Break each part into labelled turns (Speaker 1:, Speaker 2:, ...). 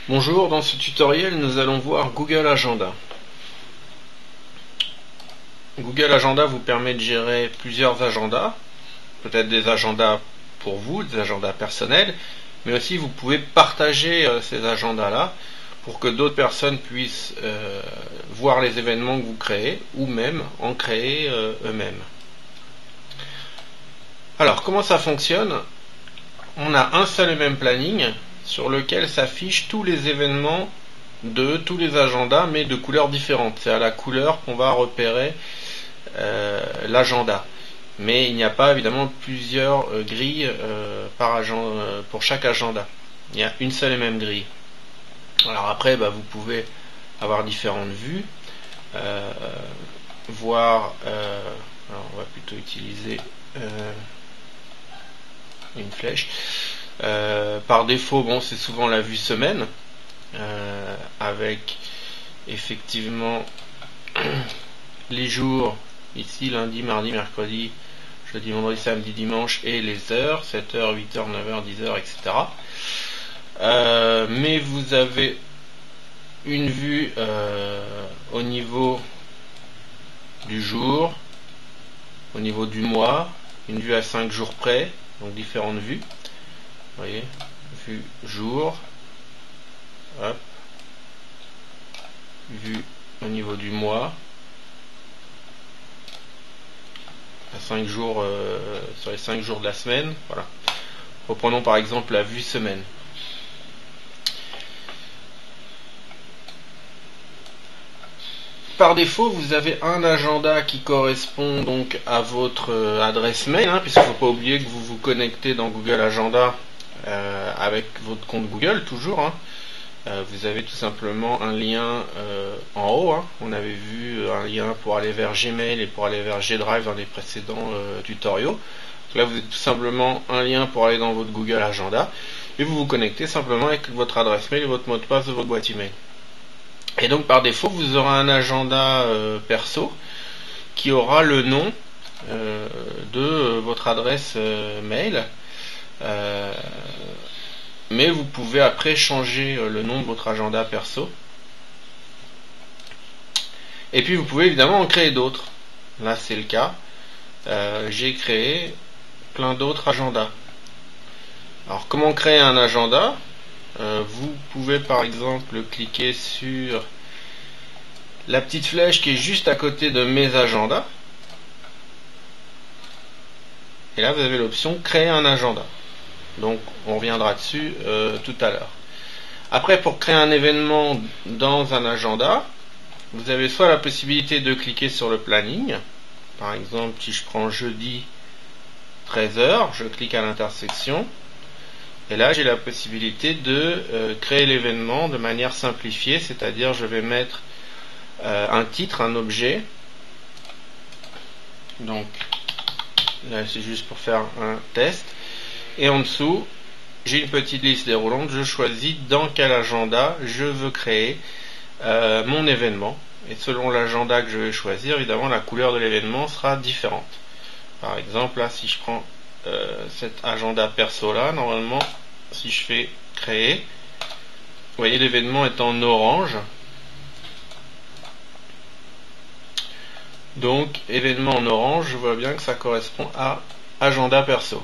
Speaker 1: Bonjour, dans ce tutoriel nous allons voir Google Agenda. Google Agenda vous permet de gérer plusieurs agendas, peut-être des agendas pour vous, des agendas personnels, mais aussi vous pouvez partager ces agendas-là pour que d'autres personnes puissent voir les événements que vous créez ou même en créer eux-mêmes. Alors, comment ça fonctionne? On a un seul et même planning sur lequel s'affichent tous les événements de tous les agendas, mais de couleurs différentes. C'est à la couleur qu'on va repérer l'agenda. Mais il n'y a pas évidemment plusieurs grilles pour chaque agenda. Il y a une seule et même grille. Alors après, vous pouvez avoir différentes vues, voir. Alors on va plutôt utiliser une flèche. Par défaut, c'est souvent la vue semaine, avec effectivement les jours, ici lundi, mardi, mercredi, jeudi, vendredi, samedi, dimanche, et les heures, 7h, 8h, 9h, 10h, etc. Mais vous avez une vue au niveau du jour, au niveau du mois, une vue à 5 jours près, donc différentes vues. Vous voyez, vue jour, hop, vue au niveau du mois, à 5 jours, sur les 5 jours de la semaine. Voilà. Reprenons par exemple la vue semaine. Par défaut, vous avez un agenda qui correspond donc à votre adresse mail, puisqu'il ne faut pas oublier que vous vous connectez dans Google Agenda avec votre compte Google, toujours. Vous avez tout simplement un lien en haut. On avait vu un lien pour aller vers Gmail et pour aller vers G-Drive dans les précédents tutoriaux. Donc là, vous avez tout simplement un lien pour aller dans votre Google Agenda et vous vous connectez simplement avec votre adresse mail et votre mot de passe de votre boîte email. Et donc par défaut, vous aurez un agenda perso qui aura le nom de votre adresse mail. Mais vous pouvez après changer le nom de votre agenda perso. Et puis vous pouvez évidemment en créer d'autres. Là c'est le cas. J'ai créé plein d'autres agendas. Alors comment créer un agenda? Vous pouvez par exemple cliquer sur la petite flèche qui est juste à côté de mes agendas. Et là vous avez l'option créer un agenda. Donc on reviendra dessus tout à l'heure. Après, pour créer un événement dans un agenda, vous avez soit la possibilité de cliquer sur le planning. Par exemple, si je prends jeudi 13h, je clique à l'intersection. Et là, j'ai la possibilité de créer l'événement de manière simplifiée, c'est-à-dire je vais mettre un titre, un objet. Donc là, c'est juste pour faire un test. Et en dessous, j'ai une petite liste déroulante. Je choisis dans quel agenda je veux créer mon événement. Et selon l'agenda que je vais choisir, évidemment, la couleur de l'événement sera différente. Par exemple, là, si je prends cet agenda perso là, normalement, si je fais créer, vous voyez l'événement est en orange. Donc, événement en orange, je vois bien que ça correspond à agenda perso.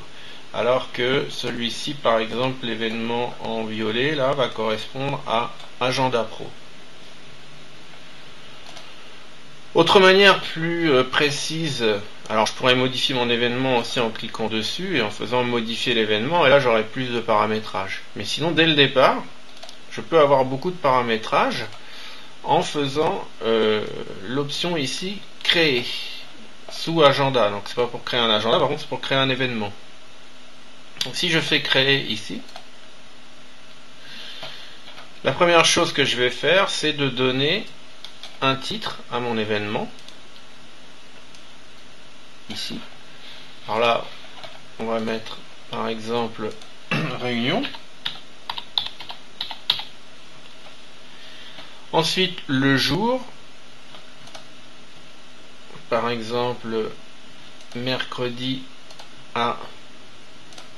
Speaker 1: Alors que celui-ci, par exemple, l'événement en violet, là, va correspondre à agenda pro. Autre manière plus précise, alors je pourrais modifier mon événement aussi en cliquant dessus et en faisant modifier l'événement, et là j'aurai plus de paramétrage. Mais sinon, dès le départ, je peux avoir beaucoup de paramétrage en faisant l'option ici, créer, sous agenda. Donc c'est pas pour créer un agenda, par contre c'est pour créer un événement. Donc si je fais créer ici, la première chose que je vais faire, c'est de donner un titre à mon événement. Ici. Alors là, on va mettre par exemple réunion. Ensuite, le jour. Par exemple, mercredi à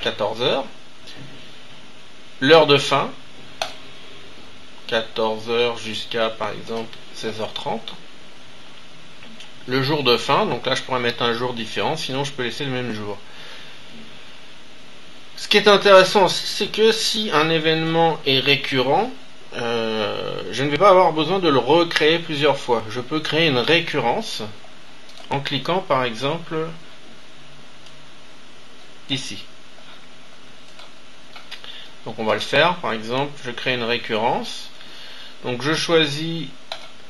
Speaker 1: 14h. L'heure de fin. 14h jusqu'à par exemple 16h30. Le jour de fin, donc là je pourrais mettre un jour différent, sinon je peux laisser le même jour. Ce qui est intéressant, c'est que si un événement est récurrent, je ne vais pas avoir besoin de le recréer plusieurs fois. Je peux créer une récurrence en cliquant par exemple ici. Donc on va le faire, par exemple, je crée une récurrence. Donc je choisis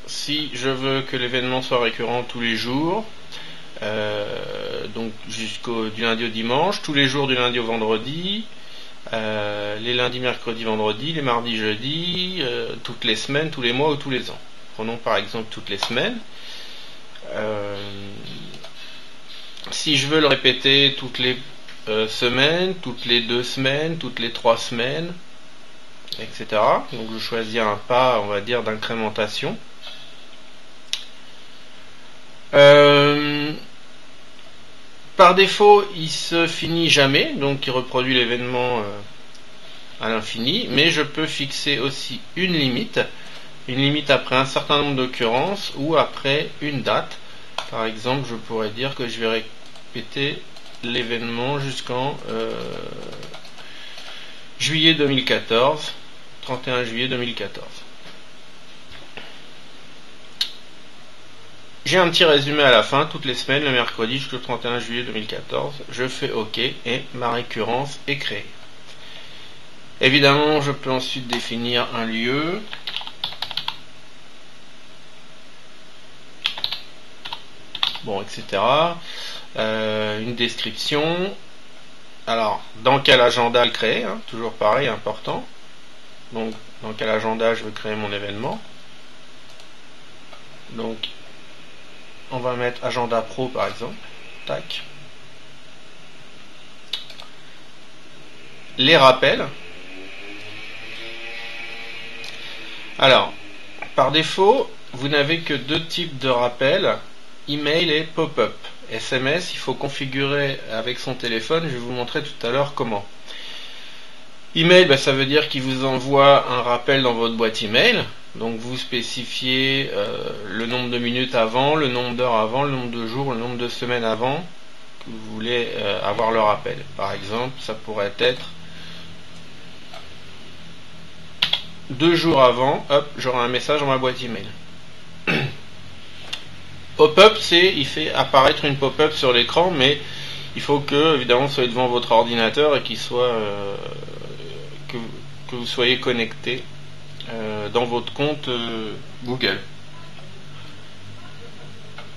Speaker 1: si je veux que l'événement soit récurrent tous les jours, donc du lundi au dimanche, tous les jours du lundi au vendredi, les lundis, mercredis, vendredis, les mardis, jeudis, toutes les semaines, tous les mois ou tous les ans. Prenons par exemple toutes les semaines. Si je veux le répéter toutes les semaines, toutes les 2 semaines, toutes les 3 semaines, etc. Donc je choisis un pas, on va dire, d'incrémentation. Par défaut, il se finit jamais, donc il reproduit l'événement à l'infini, mais je peux fixer aussi une limite après un certain nombre d'occurrences ou après une date. Par exemple, je pourrais dire que je vais répéter l'événement jusqu'en juillet 2014, 31 juillet 2014. J'ai un petit résumé à la fin, toutes les semaines, le mercredi jusqu'au 31 juillet 2014. Je fais OK et ma récurrence est créée. Évidemment, je peux ensuite définir un lieu. Bon, etc. Une description. Alors, dans quel agenda le créer, hein, toujours pareil, important. Donc, dans quel agenda je veux créer mon événement. Donc, on va mettre agenda pro par exemple. Tac. Les rappels. Alors, par défaut, vous n'avez que 2 types de rappels, email et pop-up. SMS, il faut configurer avec son téléphone, je vais vous montrer tout à l'heure comment. Email, ça veut dire qu'il vous envoie un rappel dans votre boîte email. Donc vous spécifiez le nombre de minutes avant, le nombre d'heures avant, le nombre de jours, le nombre de semaines avant que vous voulez avoir le rappel. Par exemple, ça pourrait être 2 jours avant, hop, j'aurai un message dans ma boîte email. Pop-up, il fait apparaître une pop-up sur l'écran, mais il faut que, évidemment, vous soyez devant votre ordinateur et qu'il soit que vous soyez connecté dans votre compte Google.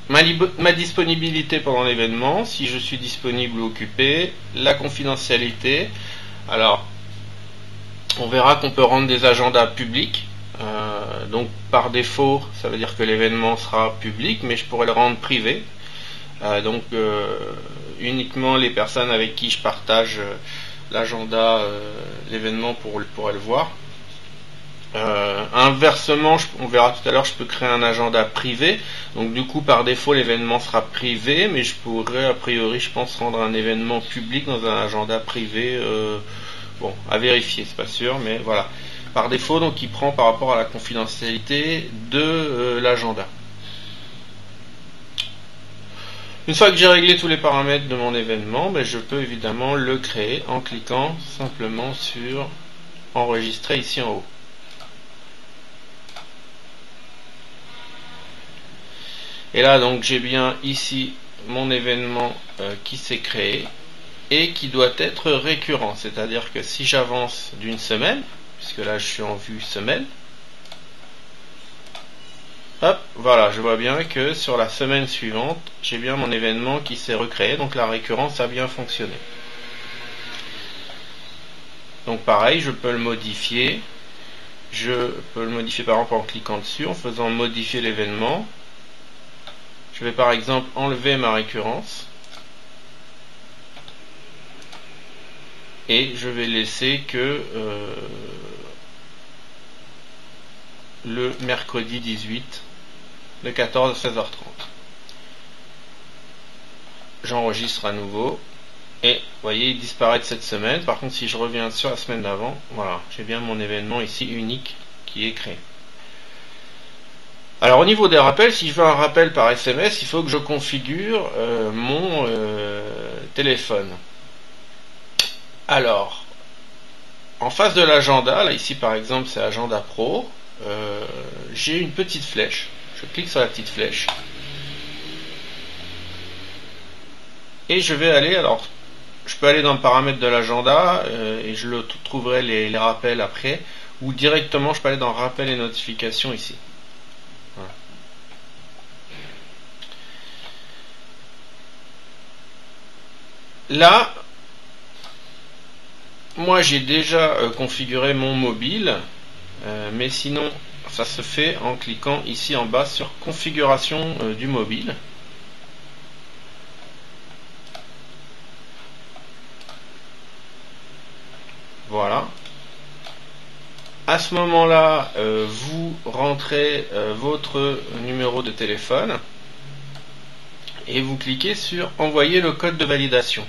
Speaker 1: Ma disponibilité pendant l'événement, si je suis disponible ou occupé, la confidentialité. Alors, on verra qu'on peut rendre des agendas publics. Donc par défaut, ça veut dire que l'événement sera public, mais je pourrais le rendre privé. Donc uniquement les personnes avec qui je partage l'agenda, l'événement pourraient le voir. Inversement, on verra tout à l'heure, je peux créer un agenda privé. Donc du coup, par défaut, l'événement sera privé, mais je pourrais, a priori, je pense, rendre un événement public dans un agenda privé. Bon, à vérifier, c'est pas sûr, mais voilà. Par défaut, donc il prend par rapport à la confidentialité de l'agenda. Une fois que j'ai réglé tous les paramètres de mon événement, je peux évidemment le créer en cliquant simplement sur enregistrer ici en haut. Et là donc j'ai bien ici mon événement qui s'est créé et qui doit être récurrent, c'est-à-dire que si j'avance d'une semaine, puisque là je suis en vue semaine, hop, voilà, je vois bien que sur la semaine suivante, j'ai bien mon événement qui s'est recréé, donc la récurrence a bien fonctionné. Donc pareil, je peux le modifier. Je peux le modifier par exemple en cliquant dessus, en faisant modifier l'événement. Je vais par exemple enlever ma récurrence. Et je vais laisser que le mercredi 18 de 14 à 16h30. J'enregistre à nouveau. Et vous voyez, il disparaît de cette semaine. Par contre, si je reviens sur la semaine d'avant, voilà, j'ai bien mon événement ici unique qui est créé. Alors au niveau des rappels, si je veux un rappel par SMS, il faut que je configure mon téléphone. Alors, en face de l'agenda, là ici par exemple c'est Agenda Pro, j'ai une petite flèche. Je clique sur la petite flèche. Et je vais aller, alors je peux aller dans le paramètre de l'agenda et je le trouverai les rappels après, ou directement je peux aller dans rappel et notifications ici. Voilà. Là, moi j'ai déjà configuré mon mobile, mais sinon ça se fait en cliquant ici en bas sur configuration du mobile. Voilà. À ce moment-là, vous rentrez votre numéro de téléphone et vous cliquez sur envoyer le code de validation.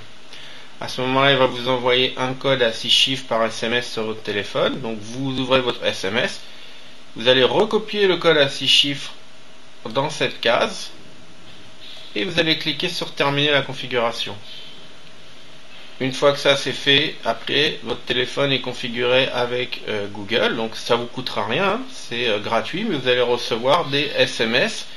Speaker 1: À ce moment-là, il va vous envoyer un code à 6 chiffres par SMS sur votre téléphone. Donc vous ouvrez votre SMS, vous allez recopier le code à 6 chiffres dans cette case et vous allez cliquer sur terminer la configuration. Une fois que ça c'est fait, après votre téléphone est configuré avec Google, donc ça vous coûtera rien, hein, c'est gratuit, mais vous allez recevoir des SMS.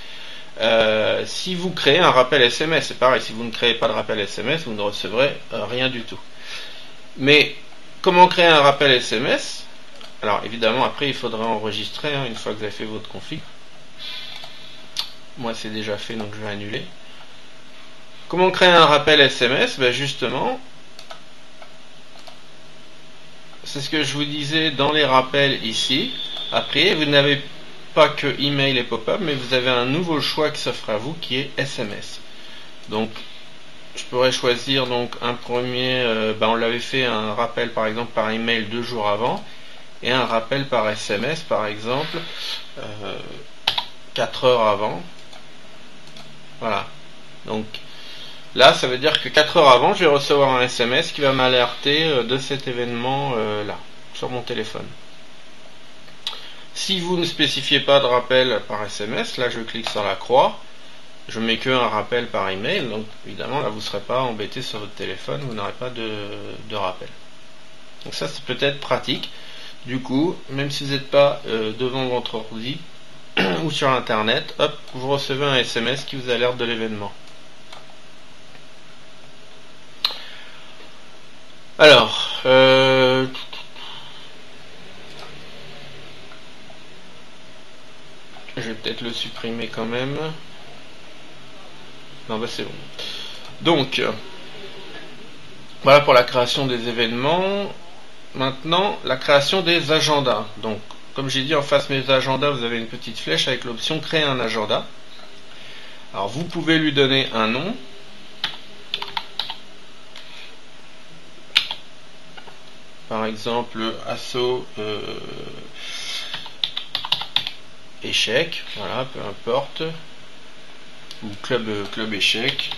Speaker 1: Si vous créez un rappel SMS, c'est pareil, si vous ne créez pas de rappel SMS, vous ne recevrez rien du tout. Mais comment créer un rappel SMS? Alors évidemment après il faudra enregistrer hein, une fois que vous avez fait votre config. Moi c'est déjà fait donc je vais annuler. Comment créer un rappel SMS? Ben justement, c'est ce que je vous disais dans les rappels ici. Après, vous n'avez pas que email et pop-up, mais vous avez un nouveau choix qui s'offre à vous qui est SMS. Donc, je pourrais choisir donc un premier, on l'avait fait un rappel par exemple par email 2 jours avant et un rappel par SMS par exemple 4 heures avant. Voilà. Donc, là, ça veut dire que 4 heures avant, je vais recevoir un SMS qui va m'alerter de cet événement-là, sur mon téléphone. Si vous ne spécifiez pas de rappel par SMS, là je clique sur la croix, je mets que un rappel par email, donc évidemment là vous ne serez pas embêté sur votre téléphone, vous n'aurez pas de rappel. Donc ça c'est peut-être pratique. Du coup, même si vous n'êtes pas devant votre ordi ou sur internet, hop, vous recevez un SMS qui vous alerte de l'événement. Alors, je vais peut-être le supprimer quand même. Non, bah c'est bon. Donc, voilà pour la création des événements. Maintenant, la création des agendas. Donc, comme j'ai dit, en face mes agendas, vous avez une petite flèche avec l'option créer un agenda. Alors, vous pouvez lui donner un nom. Par exemple, assaut échec, voilà, peu importe, ou club échec.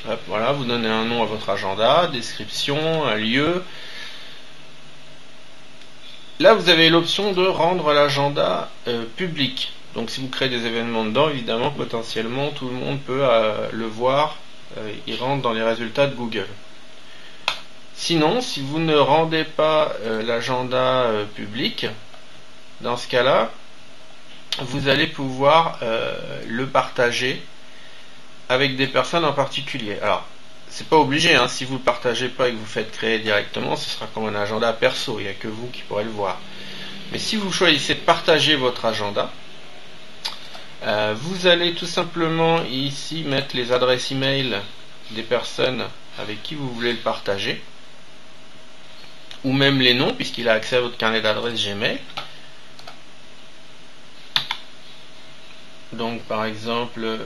Speaker 1: Hop, voilà, vous donnez un nom à votre agenda, description, un lieu. Là, vous avez l'option de rendre l'agenda public. Donc, si vous créez des événements dedans, évidemment, potentiellement, tout le monde peut le voir. Il rentre dans les résultats de Google. Sinon, si vous ne rendez pas l'agenda public, dans ce cas-là, vous allez pouvoir le partager avec des personnes en particulier. Alors, c'est pas obligé, hein, si vous ne le partagez pas et que vous faites créer directement, ce sera comme un agenda perso, il n'y a que vous qui pourrez le voir. Mais si vous choisissez de partager votre agenda, vous allez tout simplement ici mettre les adresses email des personnes avec qui vous voulez le partager, ou même les noms, puisqu'il a accès à votre carnet d'adresses Gmail. Donc par exemple,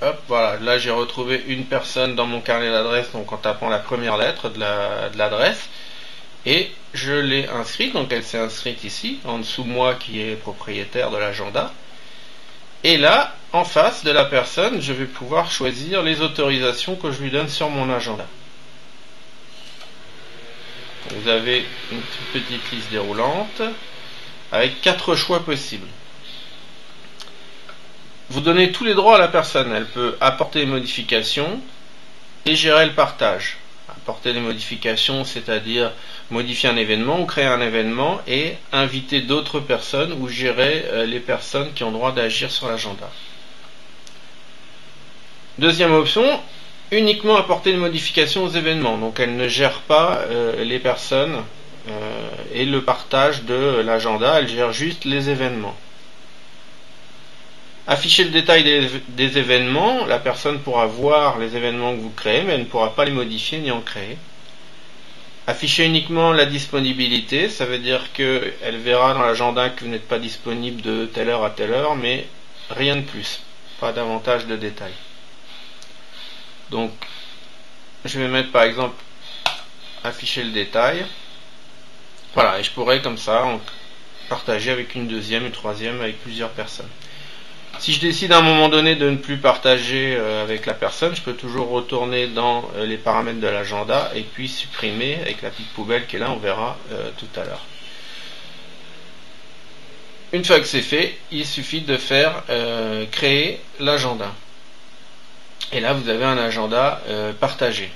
Speaker 1: hop, voilà, là j'ai retrouvé une personne dans mon carnet d'adresses, donc en tapant la première lettre de l'adresse, et je l'ai inscrite, donc elle s'est inscrite ici, en dessous moi qui est propriétaire de l'agenda. Et là, en face de la personne, je vais pouvoir choisir les autorisations que je lui donne sur mon agenda. Vous avez une toute petite liste déroulante avec 4 choix possibles. Vous donnez tous les droits à la personne. Elle peut apporter des modifications et gérer le partage. Apporter des modifications, c'est-à-dire modifier un événement ou créer un événement et inviter d'autres personnes ou gérer les personnes qui ont droit d'agir sur l'agenda. Deuxième option, uniquement apporter des modifications aux événements. Donc elle ne gère pas les personnes et le partage de l'agenda, elle gère juste les événements. Afficher le détail des événements, la personne pourra voir les événements que vous créez, mais elle ne pourra pas les modifier ni en créer. Afficher uniquement la disponibilité, ça veut dire qu'elle verra dans l'agenda que vous n'êtes pas disponible de telle heure à telle heure, mais rien de plus, pas davantage de détails. Donc, je vais mettre par exemple afficher le détail. Voilà, et je pourrais comme ça partager avec une deuxième, une troisième, avec plusieurs personnes. Si je décide à un moment donné de ne plus partager avec la personne, je peux toujours retourner dans les paramètres de l'agenda et puis supprimer avec la petite poubelle qui est là, on verra tout à l'heure. Une fois que c'est fait, il suffit de faire créer l'agenda. Et là, vous avez un agenda partagé.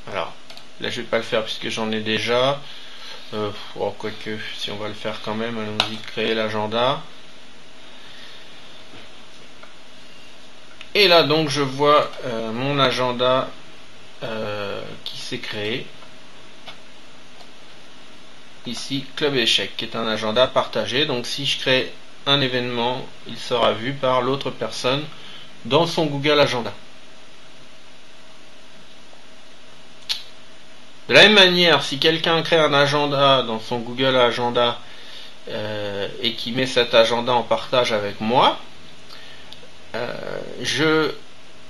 Speaker 1: Alors, là, je ne vais pas le faire puisque j'en ai déjà. Quoique, si on va le faire quand même, allons-y, créer l'agenda. Et là donc je vois mon agenda qui s'est créé. Ici, Club Échec, qui est un agenda partagé. Donc si je crée un événement, il sera vu par l'autre personne dans son Google Agenda. De la même manière, si quelqu'un crée un agenda dans son Google Agenda et qui met cet agenda en partage avec moi, je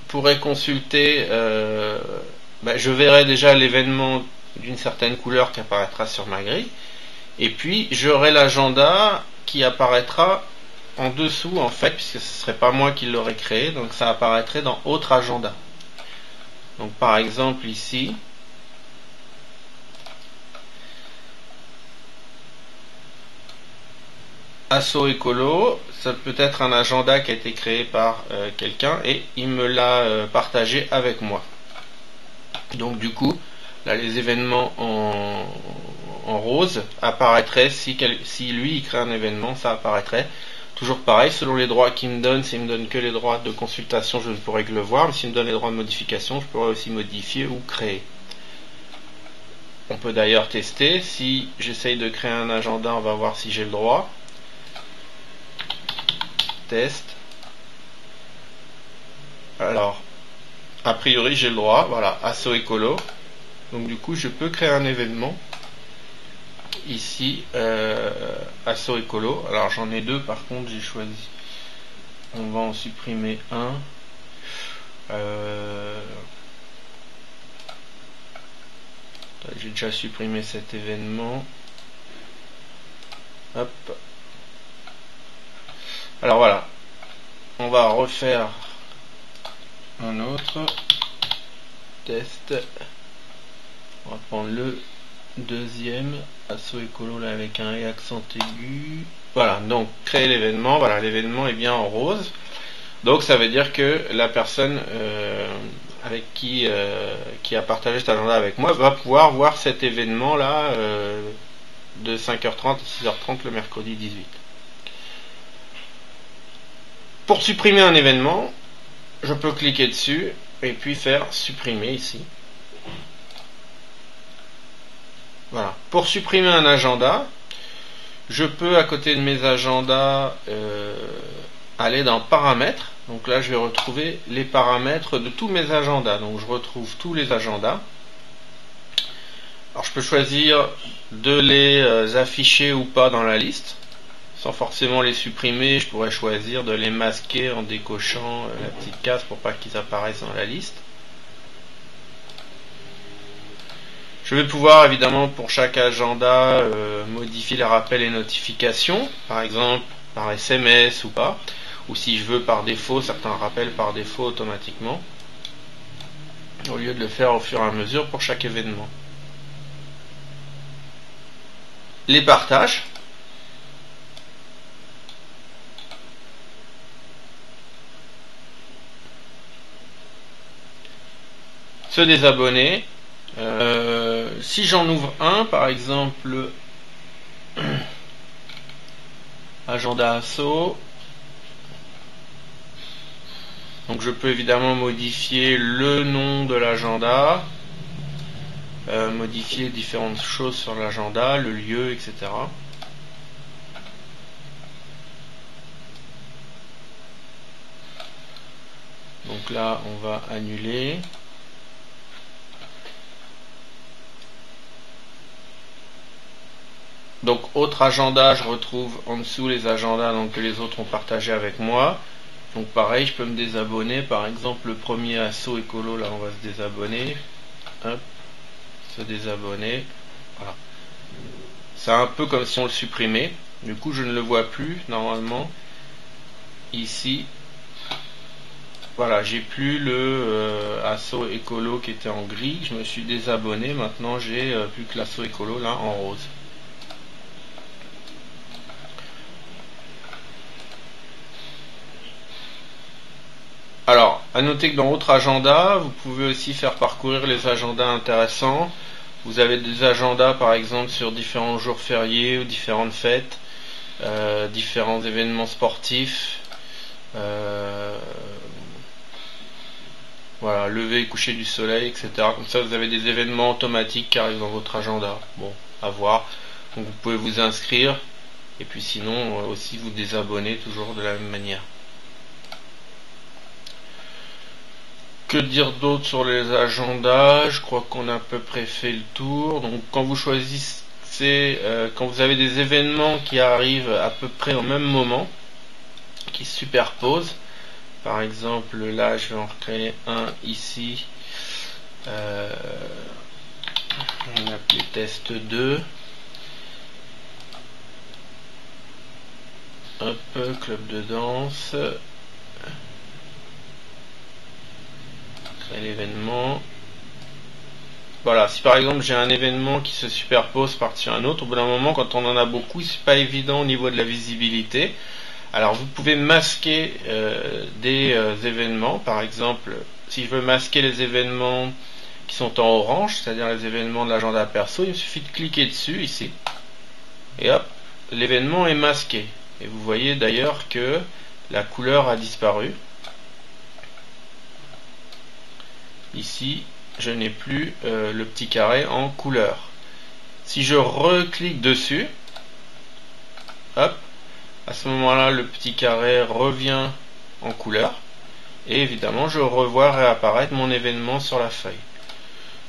Speaker 1: pourrais consulter, je verrai déjà l'événement d'une certaine couleur qui apparaîtra sur ma grille, et puis j'aurai l'agenda qui apparaîtra en dessous en fait, puisque ce ne serait pas moi qui l'aurais créé, donc ça apparaîtrait dans autre agenda. Donc par exemple ici, Asso Écolo, ça peut être un agenda qui a été créé par quelqu'un et il me l'a partagé avec moi. Donc du coup, là les événements en rose apparaîtraient si lui il crée un événement, ça apparaîtrait. Toujours pareil, selon les droits qu'il me donne, s'il me donne que les droits de consultation, je ne pourrai que le voir, mais s'il me donne les droits de modification, je pourrai aussi modifier ou créer. On peut d'ailleurs tester, si j'essaye de créer un agenda, on va voir si j'ai le droit. Test. Alors, a priori j'ai le droit, voilà, Asso Écolo. Donc du coup je peux créer un événement. Ici, Asso Écolo. Alors j'en ai deux par contre, j'ai choisi. On va en supprimer un. J'ai déjà supprimé cet événement. Hop. Alors voilà. On va refaire un autre test. On va prendre le deuxième, Asso Écolo là avec un et accent aigu. Voilà, donc créer l'événement. Voilà, l'événement est bien en rose. Donc ça veut dire que la personne avec qui a partagé cet agenda avec moi va pouvoir voir cet événement là de 5h30 à 6h30 le mercredi 18. Pour supprimer un événement, je peux cliquer dessus et puis faire supprimer ici. Voilà. Pour supprimer un agenda, je peux à côté de mes agendas aller dans paramètres. Donc là je vais retrouver les paramètres de tous mes agendas. Donc je retrouve tous les agendas. Alors je peux choisir de les afficher ou pas dans la liste. Sans forcément les supprimer, je pourrais choisir de les masquer en décochant la petite case pour pas qu'ils apparaissent dans la liste. Je vais pouvoir évidemment pour chaque agenda modifier les rappels et notifications, par exemple par SMS ou pas, ou si je veux par défaut, certains rappels par défaut automatiquement, au lieu de le faire au fur et à mesure pour chaque événement. les partages. Se désabonner. Si j'en ouvre un, par exemple, agenda asso, donc je peux évidemment modifier le nom de l'agenda, modifier différentes choses sur l'agenda, le lieu, etc. Donc là, on va annuler. Donc autre agenda, je retrouve en dessous les agendas donc, que les autres ont partagé avec moi. Donc pareil, je peux me désabonner. Par exemple, le premier asso écolo, là on va se désabonner. Hop, se désabonner. Voilà. C'est un peu comme si on le supprimait. Du coup, je ne le vois plus normalement. Ici, voilà, j'ai plus le asso écolo qui était en gris. Je me suis désabonné. Maintenant, j'ai plus que l'asso écolo là en rose. Alors, à noter que dans votre agenda, vous pouvez aussi faire parcourir les agendas intéressants. Vous avez des agendas par exemple sur différents jours fériés ou différentes fêtes, différents événements sportifs, voilà, lever et coucher du soleil, etc. Comme ça vous avez des événements automatiques qui arrivent dans votre agenda. Bon, à voir. Donc vous pouvez vous inscrire et puis sinon aussi vous désabonner toujours de la même manière. Que dire d'autre sur les agendas? Je crois qu'on a à peu près fait le tour. Donc quand vous choisissez, quand vous avez des événements qui arrivent à peu près au même moment, qui se superposent, par exemple là je vais en recréer un ici, on va appeler test 2. Hop, club de danse. L'événement. Voilà, si par exemple j'ai un événement qui se superpose par-dessus un autre, au bout d'un moment, quand on en a beaucoup, c'est pas évident au niveau de la visibilité. Alors vous pouvez masquer des événements. Par exemple, si je veux masquer les événements qui sont en orange, c'est-à-dire les événements de l'agenda perso, il me suffit de cliquer dessus ici. Et hop, l'événement est masqué. Et vous voyez d'ailleurs que la couleur a disparu. Ici, je n'ai plus le petit carré en couleur. Si je reclique dessus, hop, à ce moment-là, le petit carré revient en couleur. Et évidemment, je revois réapparaître mon événement sur la feuille.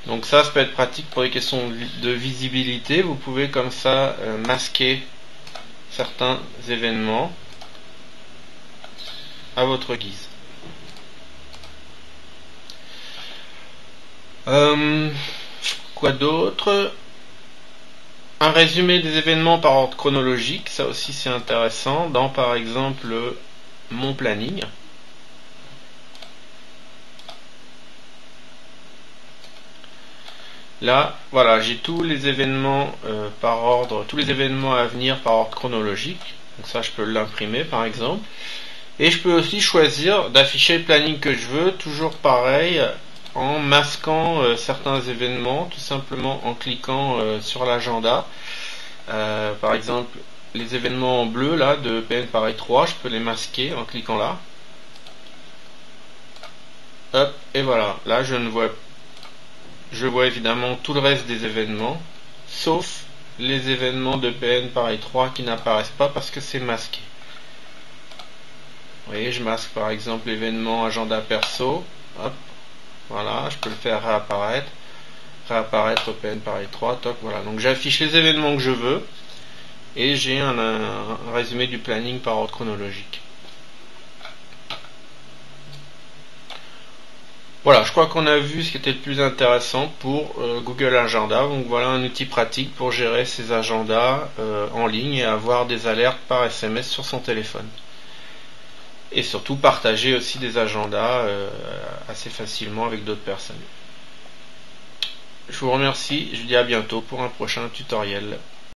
Speaker 1: Donc ça peut être pratique pour les questions de visibilité. Vous pouvez comme ça masquer certains événements à votre guise. Quoi d'autre? Un résumé des événements par ordre chronologique, ça aussi c'est intéressant, dans par exemple mon planning. Là, voilà, j'ai tous les événements par ordre, tous les événements à venir par ordre chronologique. Donc ça, je peux l'imprimer par exemple. Et je peux aussi choisir d'afficher le planning que je veux, toujours pareil, en masquant certains événements, tout simplement en cliquant sur l'agenda. Par exemple, les événements en bleu là de PN Paris 3, je peux les masquer en cliquant là. Hop, et voilà, là je vois évidemment tout le reste des événements, sauf les événements de PN Paris 3 qui n'apparaissent pas parce que c'est masqué. Vous voyez, je masque par exemple l'événement agenda perso, hop, voilà, je peux le faire réapparaître PN Paris 3, toc, voilà. Donc j'affiche les événements que je veux et j'ai un résumé du planning par ordre chronologique. Voilà, je crois qu'on a vu ce qui était le plus intéressant pour Google Agenda. Donc voilà un outil pratique pour gérer ses agendas en ligne et avoir des alertes par SMS sur son téléphone. Et surtout partager aussi des agendas assez facilement avec d'autres personnes. Je vous remercie, je vous dis à bientôt pour un prochain tutoriel.